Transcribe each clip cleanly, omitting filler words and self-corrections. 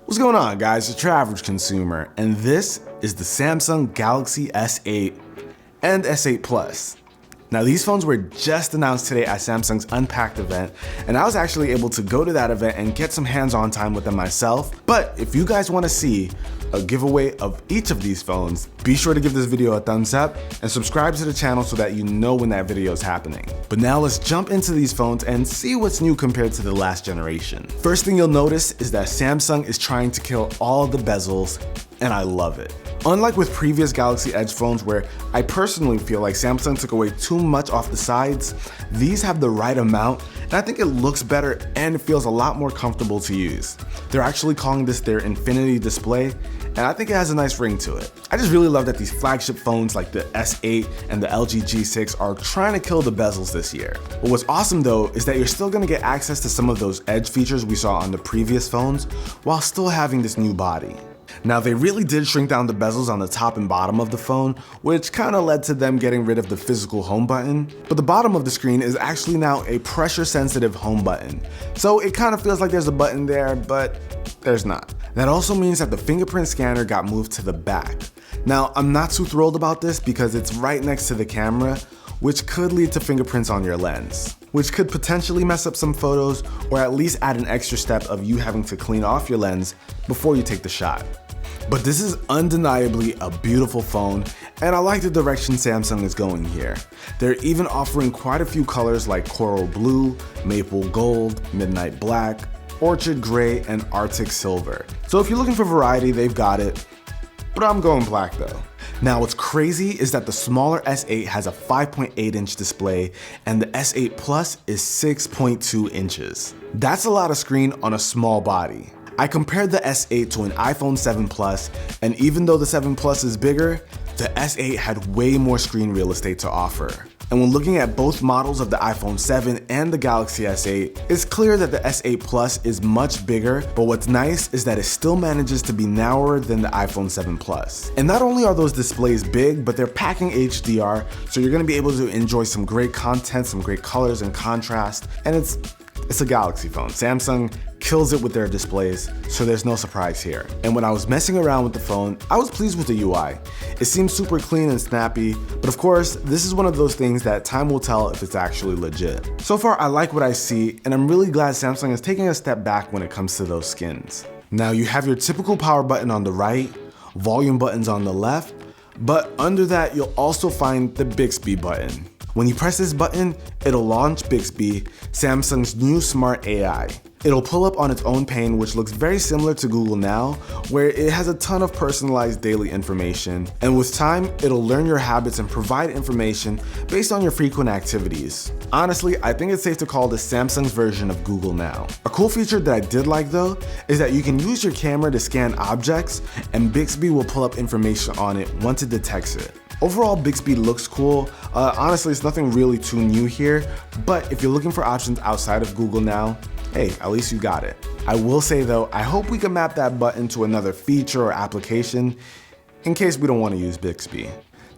What's going on, guys? It's UrAvgConsumer, and this is the Samsung Galaxy S8 and S8 Plus. Now, these phones were just announced today at Samsung's Unpacked event, and I was actually able to go to that event and get some hands-on time with them myself. But if you guys want to see a giveaway of each of these phones, be sure to give this video a thumbs up and subscribe to the channel so that you know when that video is happening. But now let's jump into these phones and see what's new compared to the last generation. First thing you'll notice is that Samsung is trying to kill all the bezels, and I love it. Unlike with previous Galaxy Edge phones where I personally feel like Samsung took away too much off the sides, these have the right amount, and I think it looks better and it feels a lot more comfortable to use. They're actually calling this their Infinity display, and I think it has a nice ring to it. I just really love that these flagship phones like the S8 and the LG G6 are trying to kill the bezels this year. But what's awesome though is that you're still gonna get access to some of those Edge features we saw on the previous phones while still having this new body. Now, they really did shrink down the bezels on the top and bottom of the phone, which kind of led to them getting rid of the physical home button. But the bottom of the screen is actually now a pressure-sensitive home button. So it kind of feels like there's a button there, but there's not. That also means that the fingerprint scanner got moved to the back. Now, I'm not too thrilled about this because it's right next to the camera, which could lead to fingerprints on your lens, which could potentially mess up some photos or at least add an extra step of you having to clean off your lens before you take the shot. But this is undeniably a beautiful phone, and I like the direction Samsung is going here. They're even offering quite a few colors like coral blue, maple gold, midnight black, orchid gray, and arctic silver. So if you're looking for variety, they've got it, but I'm going black though. Now, what's crazy is that the smaller S8 has a 5.8-inch display and the S8 Plus is 6.2 inches. That's a lot of screen on a small body. I compared the S8 to an iPhone 7 Plus, and even though the 7 Plus is bigger, the S8 had way more screen real estate to offer. And when looking at both models of the iPhone 7 and the Galaxy S8, it's clear that the S8 Plus is much bigger, but what's nice is that it still manages to be narrower than the iPhone 7 Plus. And not only are those displays big, but they're packing HDR, so you're gonna be able to enjoy some great content, some great colors and contrast, and it's a Galaxy phone. Samsung kills it with their displays, so there's no surprise here. And when I was messing around with the phone, I was pleased with the UI. It seems super clean and snappy, but of course, this is one of those things that time will tell if it's actually legit. So far, I like what I see, and I'm really glad Samsung is taking a step back when it comes to those skins. Now, you have your typical power button on the right, volume buttons on the left, but under that, you'll also find the Bixby button. When you press this button, it'll launch Bixby, Samsung's new smart AI. It'll pull up on its own pane, which looks very similar to Google Now, where it has a ton of personalized daily information. And with time, it'll learn your habits and provide information based on your frequent activities. Honestly, I think it's safe to call this Samsung's version of Google Now. A cool feature that I did like though, is that you can use your camera to scan objects, and Bixby will pull up information on it once it detects it. Overall, Bixby looks cool. Honestly, it's nothing really too new here, but if you're looking for options outside of Google Now, hey, at least you got it. I will say though, I hope we can map that button to another feature or application in case we don't want to use Bixby.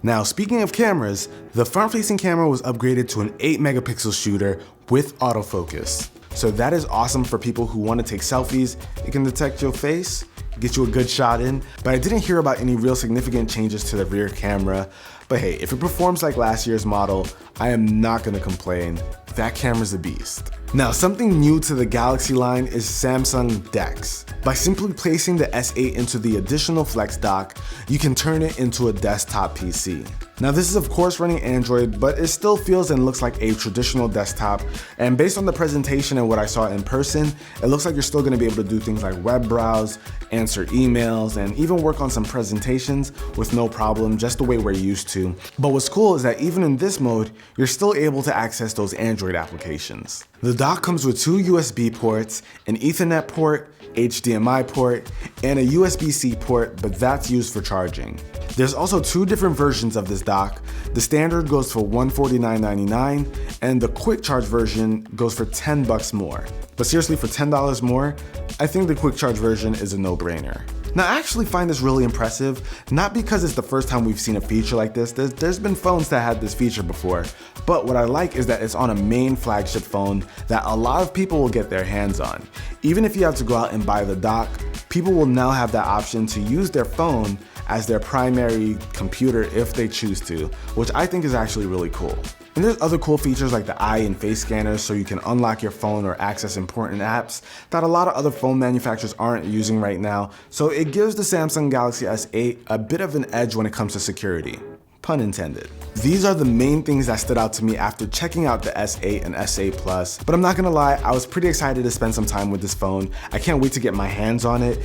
Now, speaking of cameras, the front-facing camera was upgraded to an 8-megapixel shooter with autofocus. So that is awesome for people who want to take selfies. It can detect your face, get you a good shot in, but I didn't hear about any real significant changes to the rear camera. But hey, if it performs like last year's model, I am not gonna complain. That camera's a beast. Now, something new to the Galaxy line is Samsung DeX. By simply placing the S8 into the additional Flex dock, you can turn it into a desktop PC. Now, this is of course running Android, but it still feels and looks like a traditional desktop, and based on the presentation and what I saw in person, it looks like you're still gonna be able to do things like web browse, answer emails, and even work on some presentations with no problem, just the way we're used to. But what's cool is that even in this mode, you're still able to access those Android applications. The dock comes with 2 USB ports, an Ethernet port, HDMI port, and a USB-C port, but that's used for charging. There's also 2 different versions of this dock. The standard goes for $149.99, and the quick charge version goes for $10 more. But seriously, for $10 more, I think the quick charge version is a no-brainer. Now, I actually find this really impressive, not because it's the first time we've seen a feature like this. There's been phones that had this feature before, but what I like is that it's on a main flagship phone that a lot of people will get their hands on. Even if you have to go out and buy the dock, people will now have that option to use their phone as their primary computer if they choose to, which I think is actually really cool. And there's other cool features like the eye and face scanners so you can unlock your phone or access important apps that a lot of other phone manufacturers aren't using right now, so it gives the Samsung Galaxy S8 a bit of an edge when it comes to security. Pun intended. These are the main things that stood out to me after checking out the S8 and S8 Plus, but I'm not gonna lie, I was pretty excited to spend some time with this phone. I can't wait to get my hands on it.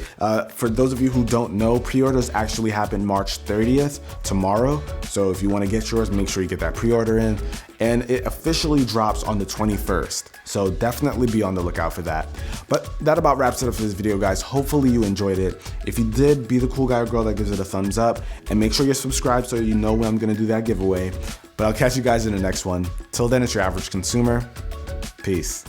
For those of you who don't know, pre-orders actually happen March 30th, tomorrow, so if you wanna get yours, make sure you get that pre-order in, and it officially drops on the 21st, so definitely be on the lookout for that. But that about wraps it up for this video, guys. Hopefully you enjoyed it. If you did, be the cool guy or girl that gives it a thumbs up, and make sure you're subscribed so you know when I'm gonna do that giveaway. But I'll catch you guys in the next one. Till then, it's your average consumer. Peace.